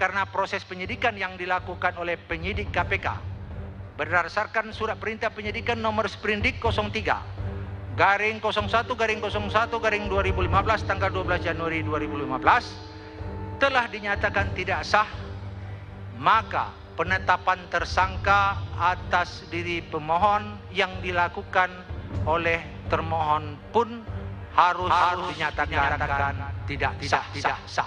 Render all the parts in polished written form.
karena proses penyidikan yang dilakukan oleh penyidik KPK berdasarkan surat perintah penyidikan nomor Sprindik 03/01/01/2015 tanggal 12 Januari 2015 telah dinyatakan tidak sah, maka penetapan tersangka atas diri pemohon yang dilakukan oleh termohon pun harus dinyatakan tidak sah.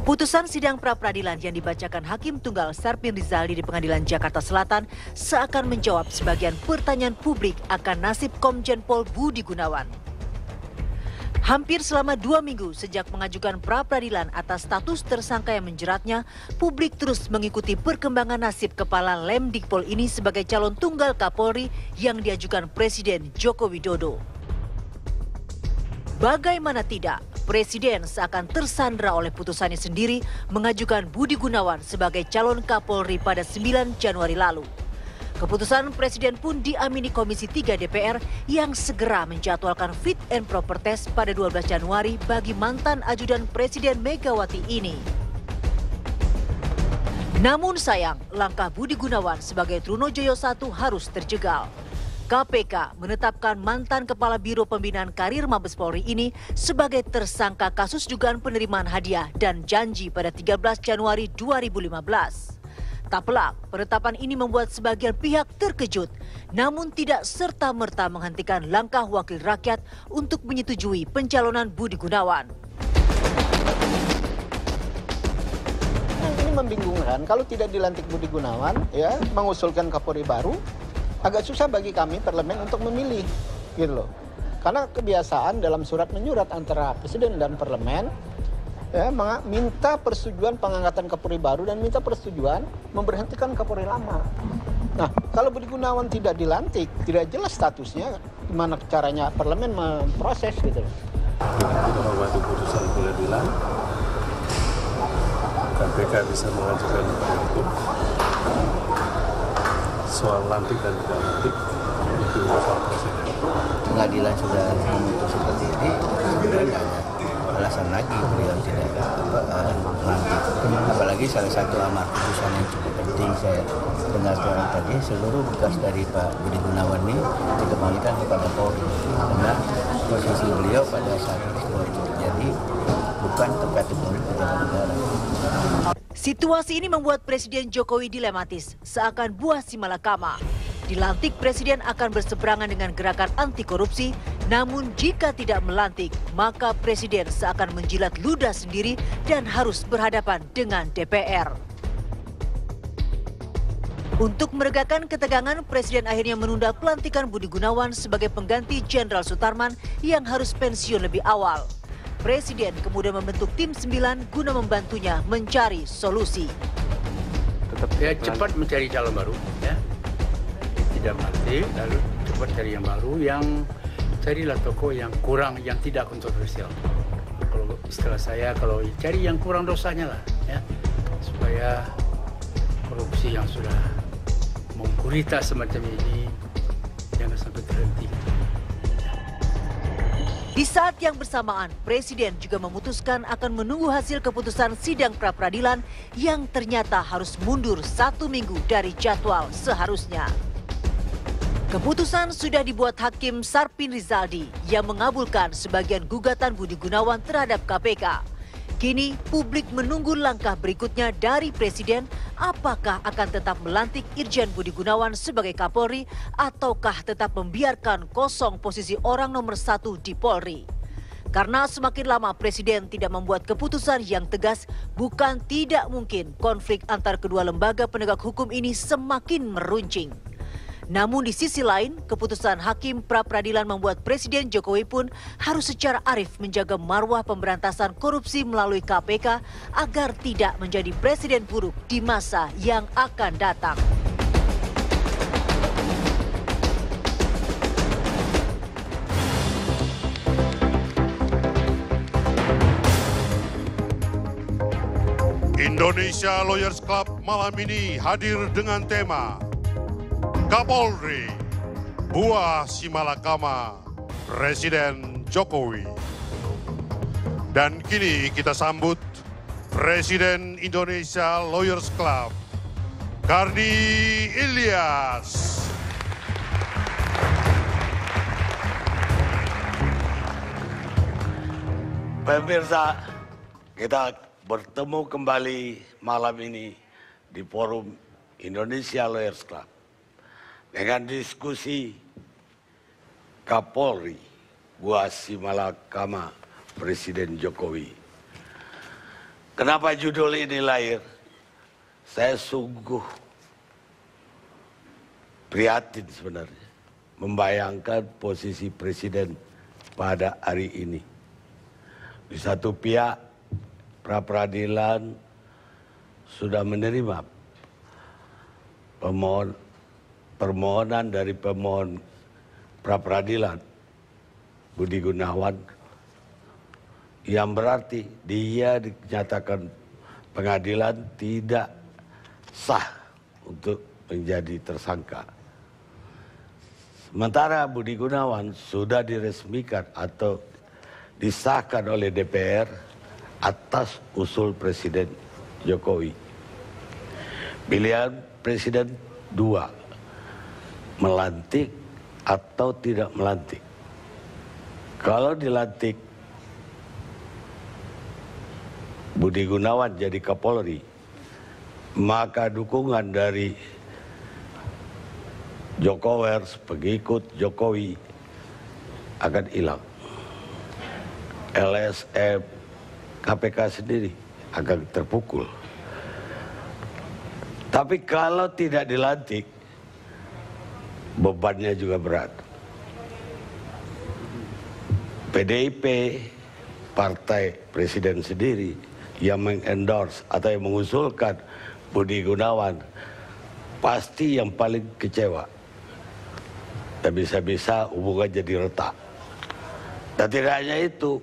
Putusan sidang pra-peradilan yang dibacakan Hakim Tunggal Sarpin Rizaldi di Pengadilan Jakarta Selatan seakan menjawab sebagian pertanyaan publik akan nasib Komjen Pol Budi Gunawan. Hampir selama 2 minggu sejak mengajukan pra-peradilan atas status tersangka yang menjeratnya, publik terus mengikuti perkembangan nasib Kepala Lemdikpol ini sebagai calon tunggal Kapolri yang diajukan Presiden Joko Widodo. Bagaimana tidak, Presiden seakan tersandra oleh putusannya sendiri mengajukan Budi Gunawan sebagai calon Kapolri pada 9 Januari lalu. Keputusan Presiden pun diamini Komisi 3 DPR yang segera menjadwalkan fit and proper test pada 12 Januari bagi mantan ajudan Presiden Megawati ini. Namun sayang, langkah Budi Gunawan sebagai Trunojoyo I harus terjegal. KPK menetapkan mantan Kepala Biro Pembinaan Karir Mabes Polri ini sebagai tersangka kasus dugaan penerimaan hadiah dan janji pada 13 Januari 2015. Tak pelak, penetapan ini membuat sebagian pihak terkejut, namun tidak serta-merta menghentikan langkah wakil rakyat untuk menyetujui pencalonan Budi Gunawan. Ini membingungkan, kalau tidak dilantik Budi Gunawan, ya mengusulkan Kapolri baru, agak susah bagi kami parlemen untuk memilih, gitu loh. Karena kebiasaan dalam surat menyurat antara presiden dan parlemen, ya, minta persetujuan pengangkatan Kapolri baru dan minta persetujuan memberhentikan Kapolri lama. Nah, kalau Budi Gunawan tidak dilantik, tidak jelas statusnya, gimana caranya parlemen memproses, gitu loh. Menghormati putusan pengadilan, KPK bisa mengajukan hukum. Soal lantik dan tidak lantik itu urusan presiden. Pengadilan sudah memutus seperti ini, sebenarnya tidak ada alasan lagi beliau tidak lantik. Apalagi salah satu amar putusan yang cukup penting saya dengarkan tadi, seluruh berkas dari Pak Budi Gunawan ini dikembalikan kepada Polri karena posisi beliau pada saat peristiwa itu terjadi bukan tempat Polri pejabat negara. Situasi ini membuat Presiden Jokowi dilematis, seakan buah si malakama. Dilantik Presiden akan berseberangan dengan gerakan anti korupsi, namun jika tidak melantik, maka Presiden seakan menjilat ludah sendiri dan harus berhadapan dengan DPR. Untuk meredakan ketegangan, Presiden akhirnya menunda pelantikan Budi Gunawan sebagai pengganti Jenderal Sutarman yang harus pensiun lebih awal. Presiden kemudian membentuk tim 9 guna membantunya mencari solusi. Tetap ya, cepat mencari calon baru, ya. Tidak mati, lalu cepat cari yang baru, yang carilah tokoh yang kurang, yang tidak kontroversial. Kalau istilah saya, kalau cari yang kurang dosanya lah, ya, supaya korupsi yang sudah menggurita semacam ini jangan sampai terhenti. Di saat yang bersamaan, Presiden juga memutuskan akan menunggu hasil keputusan sidang pra-peradilan yang ternyata harus mundur 1 minggu dari jadwal seharusnya. Keputusan sudah dibuat Hakim Sarpin Rizaldi yang mengabulkan sebagian gugatan Budi Gunawan terhadap KPK. Kini publik menunggu langkah berikutnya dari Presiden, apakah akan tetap melantik Irjen Budi Gunawan sebagai Kapolri ataukah tetap membiarkan kosong posisi orang nomor 1 di Polri. Karena semakin lama Presiden tidak membuat keputusan yang tegas, bukan tidak mungkin konflik antar kedua lembaga penegak hukum ini semakin meruncing. Namun di sisi lain, keputusan Hakim pra-peradilan membuat Presiden Jokowi pun harus secara arif menjaga marwah pemberantasan korupsi melalui KPK agar tidak menjadi presiden buruk di masa yang akan datang. Indonesia Lawyers Club malam ini hadir dengan tema Kapolri, Buah Si Malakama. Presiden Jokowi. Dan kini kita sambut Presiden Indonesia Lawyers Club, Karni Ilyas. Pemirsa, kita bertemu kembali malam ini di forum Indonesia Lawyers Club dengan diskusi Kapolri Buasi Malakama Presiden Jokowi. Kenapa judul ini lahir? Saya sungguh prihatin sebenarnya membayangkan posisi Presiden pada hari ini. Di satu pihak, pra-peradilan sudah menerima permohonan dari pemohon pra-peradilan Budi Gunawan, yang berarti dia dinyatakan pengadilan tidak sah untuk menjadi tersangka. Sementara Budi Gunawan sudah diresmikan atau disahkan oleh DPR atas usul Presiden Jokowi. Pilihan Presiden dua, melantik atau tidak melantik. Kalau dilantik Budi Gunawan jadi Kapolri, maka dukungan dari Jokowers, pengikut Jokowi, akan hilang. LSM, KPK sendiri akan terpukul. Tapi kalau tidak dilantik, bebannya juga berat. PDIP, partai presiden sendiri, yang mengendorse atau yang mengusulkan Budi Gunawan, pasti yang paling kecewa. Dan bisa-bisa hubungan jadi retak. Dan tidak hanya itu,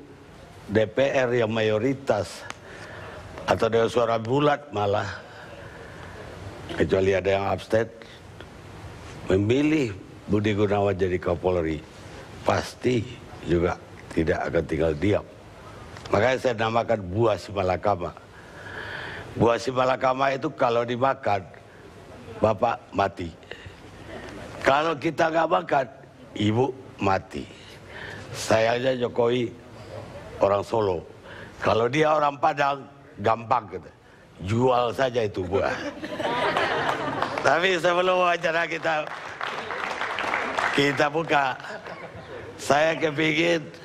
DPR yang mayoritas atau dengan suara bulat malah, kecuali ada yang abstain, memilih Budi Gunawan jadi Kapolri, pasti juga tidak akan tinggal diam. Makanya saya namakan buah si malakama. Buah si malakama itu kalau dimakan, bapak mati. Kalau kita nggak makan, ibu mati. Sayangnya Jokowi orang Solo. Kalau dia orang Padang, gampang gitu. Jual saja itu buah. Tapi sebelum wawancara kita buka, saya kepingin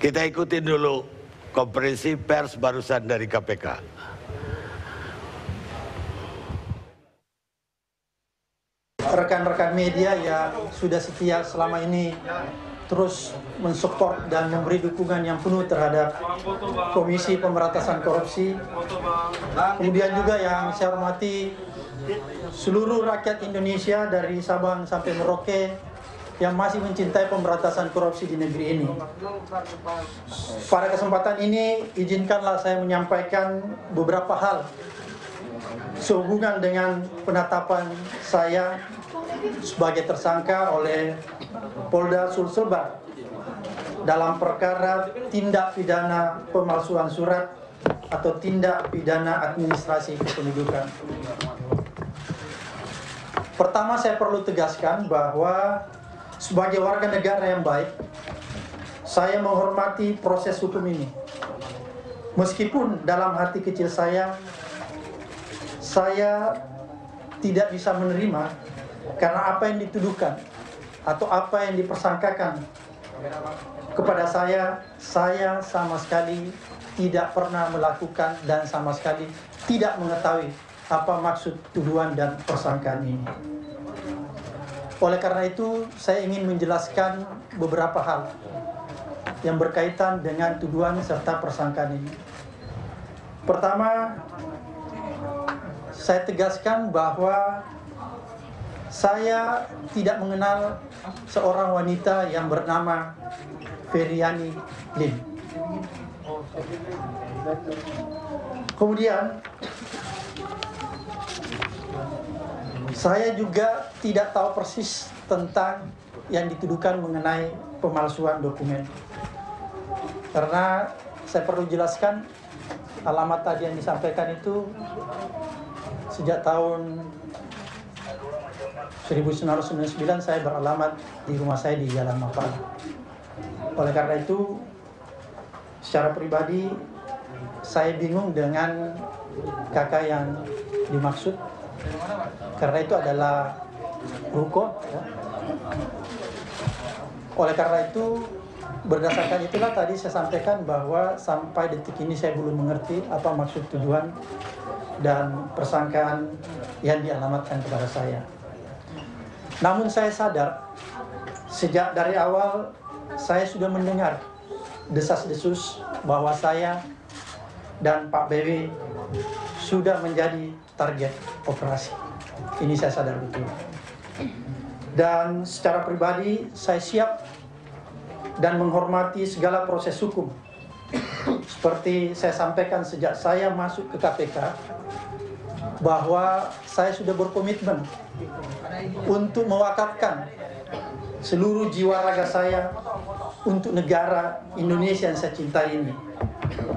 kita ikutin dulu konferensi pers barusan dari KPK. Rekan-rekan media yang sudah setia selama ini terus mensupport dan memberi dukungan yang penuh terhadap Komisi Pemberantasan Korupsi. Kemudian juga yang saya hormati seluruh rakyat Indonesia dari Sabang sampai Merauke yang masih mencintai pemberantasan korupsi di negeri ini. Pada kesempatan ini, izinkanlah saya menyampaikan beberapa hal sehubungan dengan penetapan saya sebagai tersangka oleh Polda Sulselbar dalam perkara tindak pidana pemalsuan surat atau tindak pidana administrasi kependudukan. Pertama, saya perlu tegaskan bahwa sebagai warga negara yang baik, saya menghormati proses hukum ini. Meskipun dalam hati kecil saya tidak bisa menerima karena apa yang dituduhkan atau apa yang dipersangkakan kepada saya sama sekali tidak pernah melakukan dan sama sekali tidak mengetahui apa maksud tuduhan dan persangkaan ini. Oleh karena itu, saya ingin menjelaskan beberapa hal yang berkaitan dengan tuduhan serta persangkaan ini. Pertama, saya tegaskan bahwa saya tidak mengenal seorang wanita yang bernama Feryani Lim. Kemudian, saya juga tidak tahu persis tentang yang dituduhkan mengenai pemalsuan dokumen. Karena saya perlu jelaskan, alamat tadi yang disampaikan itu sejak tahun 1999 saya beralamat di rumah saya di Jalan Mapala. Oleh karena itu, secara pribadi saya bingung dengan kakak yang dimaksud, karena itu adalah ruko. Ya. Oleh karena itu, berdasarkan itulah tadi saya sampaikan bahwa sampai detik ini saya belum mengerti apa maksud tuduhan dan persangkaan yang dialamatkan kepada saya. Namun saya sadar, sejak dari awal saya sudah mendengar desas-desus bahwa saya dan Pak BW sudah menjadi target operasi. Ini saya sadar betul. Dan secara pribadi saya siap dan menghormati segala proses hukum. Seperti saya sampaikan sejak saya masuk ke KPK, bahwa saya sudah berkomitmen untuk mewakafkan seluruh jiwa raga saya untuk negara Indonesia yang saya cintai ini,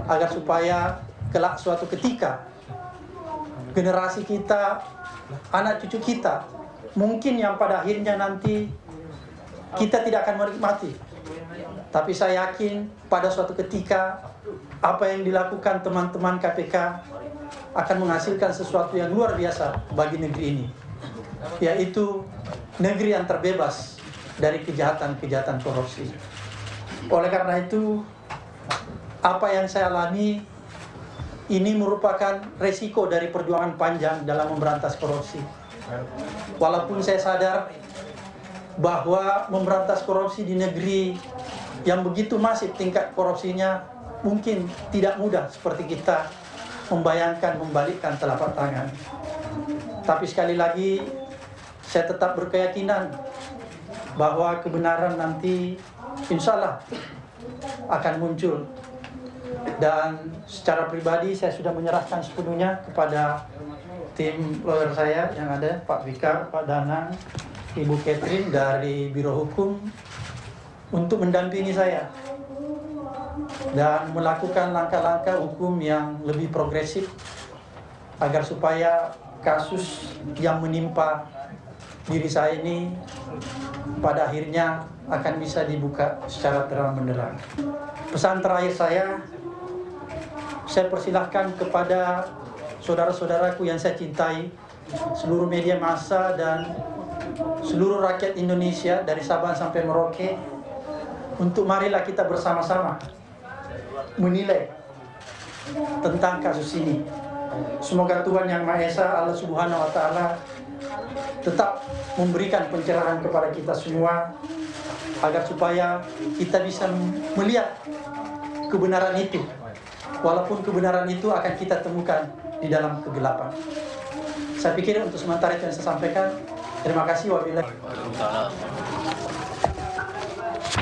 agar supaya kelak suatu ketika generasi kita, anak cucu kita, mungkin yang pada akhirnya nanti kita tidak akan menikmati, tapi saya yakin pada suatu ketika apa yang dilakukan teman-teman KPK akan menghasilkan sesuatu yang luar biasa bagi negeri ini, yaitu negeri yang terbebas dari kejahatan-kejahatan korupsi. Oleh karena itu, apa yang saya alami ini merupakan resiko dari perjuangan panjang dalam memberantas korupsi. Walaupun saya sadar bahwa memberantas korupsi di negeri yang begitu masif tingkat korupsinya mungkin tidak mudah seperti kita membayangkan membalikkan telapak tangan. Tapi sekali lagi saya tetap berkeyakinan bahwa kebenaran nanti insya Allah akan muncul. Dan secara pribadi saya sudah menyerahkan sepenuhnya kepada tim lawyer saya yang ada, Pak Fikar, Pak Danang, Ibu Catherine dari Biro Hukum, untuk mendampingi saya dan melakukan langkah-langkah hukum yang lebih progresif agar supaya kasus yang menimpa diri saya ini pada akhirnya akan bisa dibuka secara terang benderang. Pesan terakhir saya persilahkan kepada saudara-saudaraku yang saya cintai, seluruh media massa dan seluruh rakyat Indonesia dari Sabang sampai Merauke, untuk marilah kita bersama-sama menilai tentang kasus ini. Semoga Tuhan Yang Maha Esa, Allah Subhanahu wa Ta'ala, tetap memberikan pencerahan kepada kita semua agar supaya kita bisa melihat kebenaran itu, walaupun kebenaran itu akan kita temukan di dalam kegelapan. Saya pikir untuk sementara itu yang saya sampaikan. Terima kasih. Wabillahi.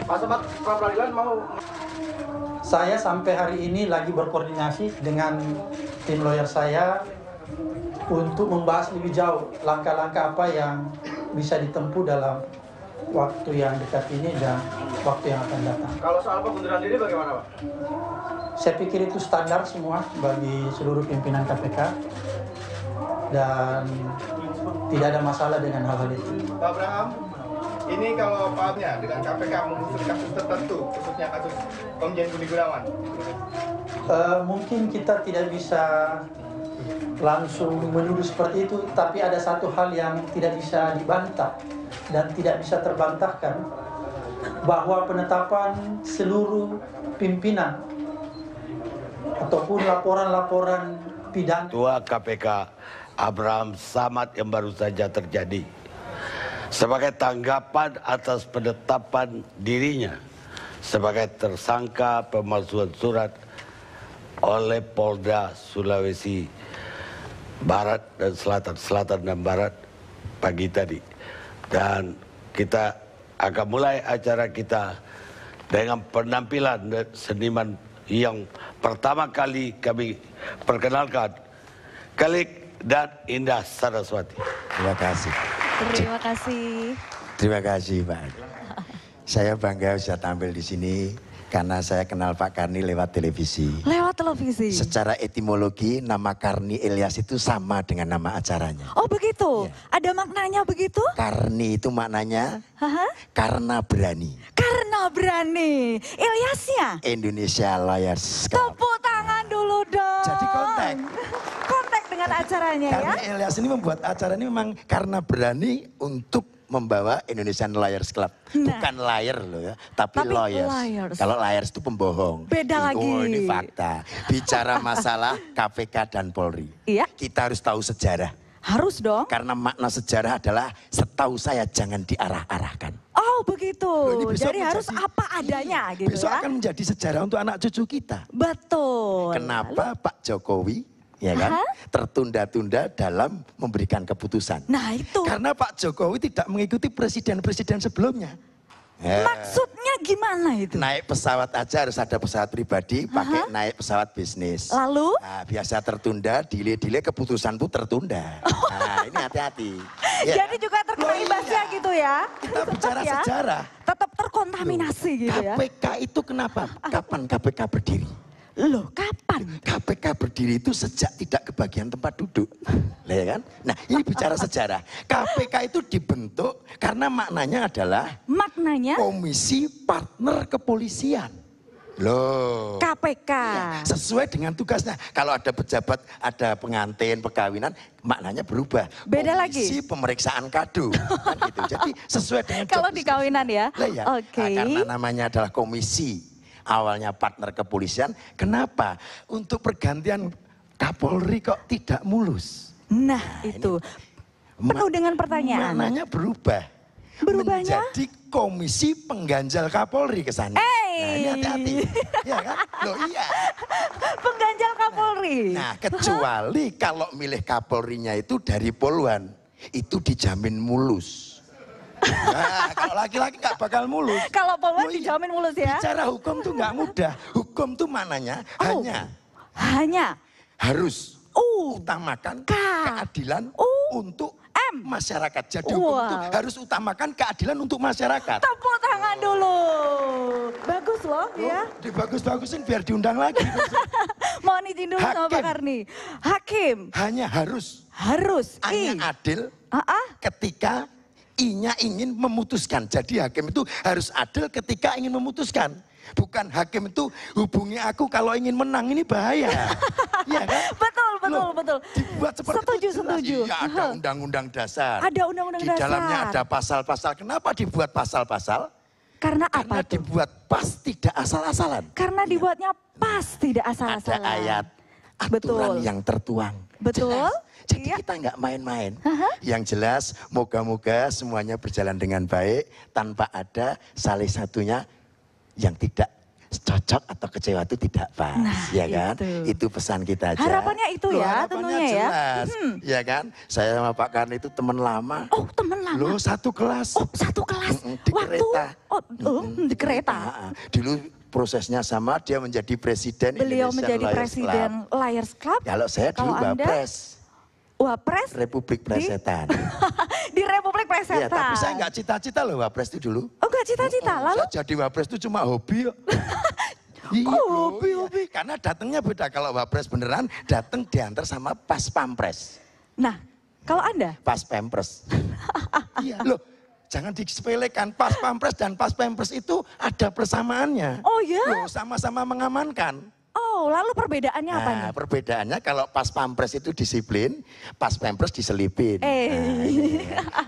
Pak Sobat, pra peradilan mau. Saya sampai hari ini lagi berkoordinasi dengan tim lawyer saya untuk membahas lebih jauh langkah-langkah apa yang bisa ditempuh dalam waktu yang dekat ini dan waktu yang akan datang. Kalau soal pengunduran diri bagaimana, Pak? Saya pikir itu standar semua bagi seluruh pimpinan KPK dan tidak ada masalah dengan hal-hal itu. Pak Abraham, ini kalau Paknya dengan KPK mengusut kasus tertentu, khususnya kasus Komjen Budi Gunawan. Mungkin kita tidak bisa langsung menuduh seperti itu, tapi ada satu hal yang tidak bisa dibantah dan tidak bisa terbantahkan, bahwa penetapan seluruh pimpinan ataupun laporan-laporan pidana Ketua KPK Abraham Samad yang baru saja terjadi sebagai tanggapan atas penetapan dirinya sebagai tersangka pemalsuan surat oleh Polda Sulawesi Barat dan Selatan dan Barat pagi tadi. Dan kita akan mulai acara kita dengan penampilan seniman yang pertama kali kami perkenalkan, Kalik dan Indah Saraswati. Terima kasih. Terima kasih. Terima kasih Pak. Saya bangga bisa tampil di sini karena saya kenal Pak Karni lewat televisi. Lewat televisi? Secara etimologi nama Karni Ilyas itu sama dengan nama acaranya. Oh begitu? Ya. Ada maknanya begitu? Karni itu maknanya karena berani. Karena berani. Ilyasnya? Indonesia Liars Club. Tepuk tangan dulu dong. Jadi kontak. Kontak dengan acaranya ya? Karena Ilyas ini membuat acara ini memang karena berani untuk membawa Indonesian Liars Club. Bukan liar loh ya, tapi lawyers. Kalau liars itu pembohong. Beda lagi. Oh ini fakta. Bicara masalah KPK dan Polri. Iya. Kita harus tahu sejarah. Harus dong. Karena makna sejarah adalah setahu saya jangan diarah-arahkan. Oh begitu. Jadi harus apa adanya gitu besok ya. Akan menjadi sejarah untuk anak cucu kita. Betul. Kenapa Pak Jokowi ya kan tertunda-tunda dalam memberikan keputusan. Nah itu. Karena Pak Jokowi tidak mengikuti presiden-presiden sebelumnya. Maksudnya gimana itu? Naik pesawat aja harus ada pesawat pribadi, pakai naik pesawat bisnis. Lalu? Nah, biasa tertunda, delay keputusan itu tertunda. Nah ini hati-hati. Ya. Jadi juga terkena imbasnya gitu ya? Kita bicara sejarah. Tetap terkontaminasi gitu ya? KPK itu kenapa? Kapan KPK berdiri? Loh kapan? KPK berdiri itu sejak tidak kebagian tempat duduk. Ya kan? Nah ini bicara sejarah. KPK itu dibentuk karena maknanya adalah Komisi Partner Kepolisian. Loh. KPK. Ya, sesuai dengan tugasnya. Kalau ada pejabat, ada pengantin, perkawinan, maknanya berubah. Beda Komisi lagi. Pemeriksaan kado. Kan gitu. Jadi sesuai dengan kalau di kawinan ya. Ya. Oke. Nah, karena namanya adalah komisi. Awalnya partner kepolisian, kenapa? Untuk pergantian Kapolri kok tidak mulus? Nah itu, penuh dengan pertanyaan. Maknanya berubah. Berubahnya? Menjadi komisi pengganjal Kapolri kesannya. Nah ini hati-hati. Ya kan? Loh iya. Pengganjal Kapolri. Nah kecuali kalau milih Kapolrinya itu dari Poluan, itu dijamin mulus. Nah, kalau laki-laki nggak bakal mulus. Kalau Poluan dijamin mulus ya? Bicara hukum tuh nggak mudah. Hukum tuh maknanya hanya harus utamakan keadilan untuk masyarakat. Jadi hukum itu harus utamakan keadilan untuk masyarakat. Tepuk tangan dulu. Bagus loh ya. Dibagus-bagusin biar diundang lagi. Mohon izin dulu sama Pak Karni. Hakim. Hanya harus. Hanya adil ketika I-nya ingin memutuskan. Jadi hakim itu harus adil ketika ingin memutuskan. Bukan hakim itu hubungi aku kalau ingin menang, ini bahaya. Ya kan? Betul. Dibuat seperti itu. Setuju. Iya, ada undang-undang dasar. Ada undang-undang dasar. Di dalamnya ada pasal-pasal. Kenapa dibuat pasal-pasal? Karena apa itu? Dibuat pas tidak asal-asalan. Karena dibuatnya pas tidak asal-asalan. Ada ayat aturan yang tertuang. Betul. Jelas. Jadi kita nggak main-main. Yang jelas moga-moga semuanya berjalan dengan baik tanpa ada salah satunya yang tidak cocok atau kecewa itu tidak pas. Ya kan? Itu pesan kita aja. Harapannya itu ya tentunya ya. Jelas. Ya kan? Saya sama Pak Karni itu teman lama. Oh teman lama? Loh satu kelas. Oh satu kelas? Di kereta. Di kereta? Dulu prosesnya sama, dia menjadi presiden Beliau Indonesian menjadi Liars presiden Club. Liars Club. Kalau saya dulu Wapres. Wapres? Republik Plesetan. Di Republik Plesetan. Iya, tapi saya nggak cita-cita loh Wapres itu dulu. Oh nggak cita-cita, lalu? Saya jadi Wapres itu cuma hobi. Iya, hobi. Karena datangnya beda. Kalau Wapres beneran, datang diantar sama Pas Pampres. Nah, kalau Anda? Pas Pampres. Iya, loh. Jangan disepelekan, Pas Pampres dan Pas Pampres itu ada persamaannya. Oh ya? Loh, sama-sama mengamankan. Oh, lalu perbedaannya apa nih? Perbedaannya kalau Pas Pampres itu disiplin, Pas Pampres diselipin.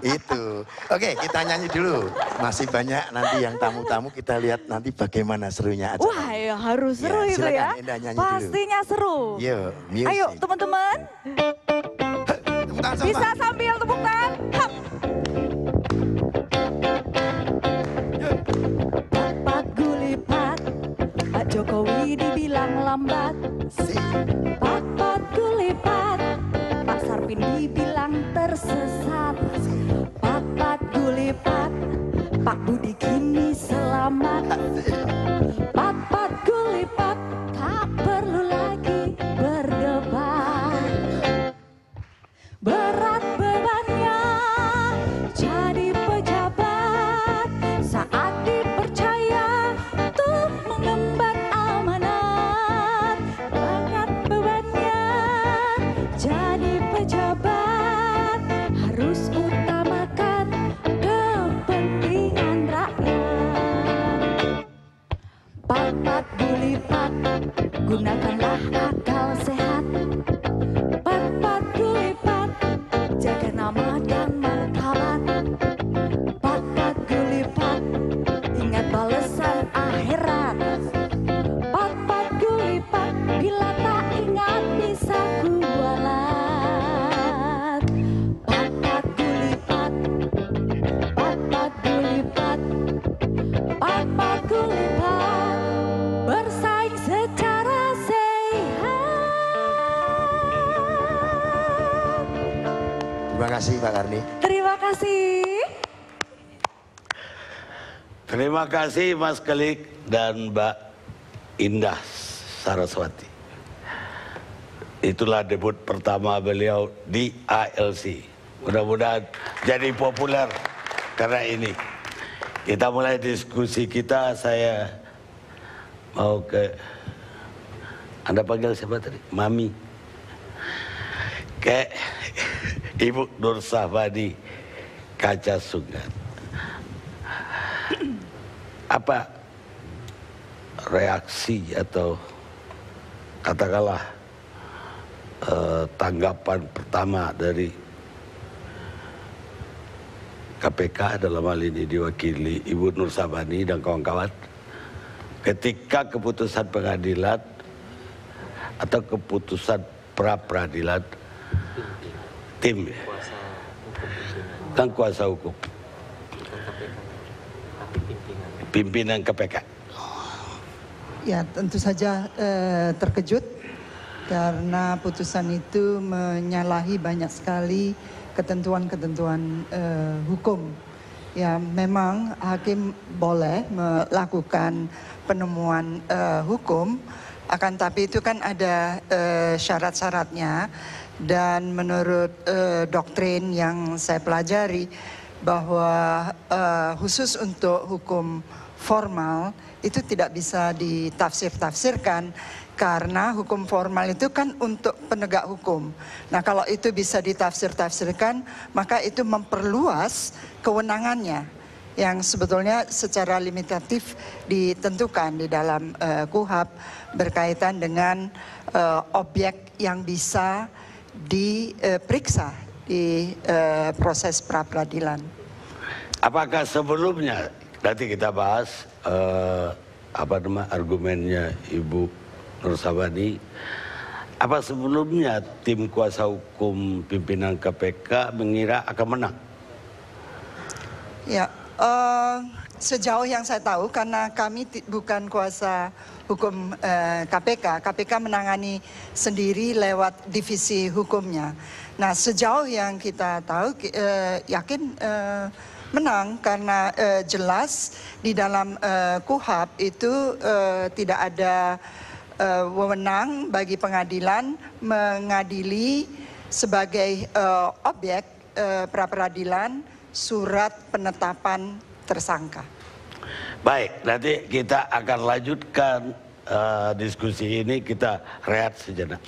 Itu. Oke, kita nyanyi dulu. Masih banyak nanti yang tamu-tamu, kita lihat nanti bagaimana serunya acara. Wah, ya harus seru itu ya. Pastinya seru. Yo, music. Ayo teman-teman. Bisa sambil tepuk tangan. Papat gulipat, Pak Jokowi dibilang lambat. Papat gulipat, Pak Sarpin dibilang tersesat. Papat gulipat, Pak Budi kini selamat. Papat gulipat, tak perlu lagi berdebat. Berat bebannya jadi pejabat. gulipat, gunakanlah akal sehat. Pat gulipat, jaga nama dan martabat. Pat gulipat, ingat balasan akhirat. Pat gulipat, bila tak ingat bisa kualat. Pat gulipat, pat gulipat, pat gulipat, bersaing secara sehat. Terima kasih Pak Karni. Terima kasih. Terima kasih Mas Kelik dan Mbak Indah Saraswati. Itulah debut pertama beliau di ALC. Mudah-mudahan jadi populer karena ini. Kita mulai diskusi kita. Saya mau ke, Anda panggil siapa tadi? Mami. Ke Ibu Nur Sahbani Kaca Sungat. Apa reaksi atau katakanlah tanggapan pertama dari KPK dalam hal ini diwakili Ibu Nur Sahbani dan kawan-kawan ketika keputusan pengadilan atau keputusan pra-peradilan tim dan kuasa hukum pimpinan KPK? Ya, tentu saja terkejut karena putusan itu menyalahi banyak sekali ketentuan-ketentuan hukum. Ya, memang hakim boleh melakukan penemuan hukum, akan tapi itu kan ada syarat-syaratnya, dan menurut doktrin yang saya pelajari bahwa khusus untuk hukum formal itu tidak bisa ditafsir-tafsirkan karena hukum formal itu kan untuk penegak hukum. Nah, kalau itu bisa ditafsir-tafsirkan, maka itu memperluas kewenangannya yang sebetulnya secara limitatif ditentukan di dalam KUHP berkaitan dengan objek yang bisa diperiksa di proses pra-peradilan. Apakah sebelumnya, nanti kita bahas argumennya Ibu Nur Sahbani, apa sebelumnya tim kuasa hukum pimpinan KPK mengira akan menang? Ya, sejauh yang saya tahu, karena kami bukan kuasa hukum KPK, KPK menangani sendiri lewat divisi hukumnya. Nah, sejauh yang kita tahu, yakin menang karena jelas di dalam KUHP itu tidak ada wewenang bagi pengadilan mengadili sebagai objek pra-peradilan surat penetapan tersangka. Baik, nanti kita akan lanjutkan diskusi ini, kita rehat sejenak.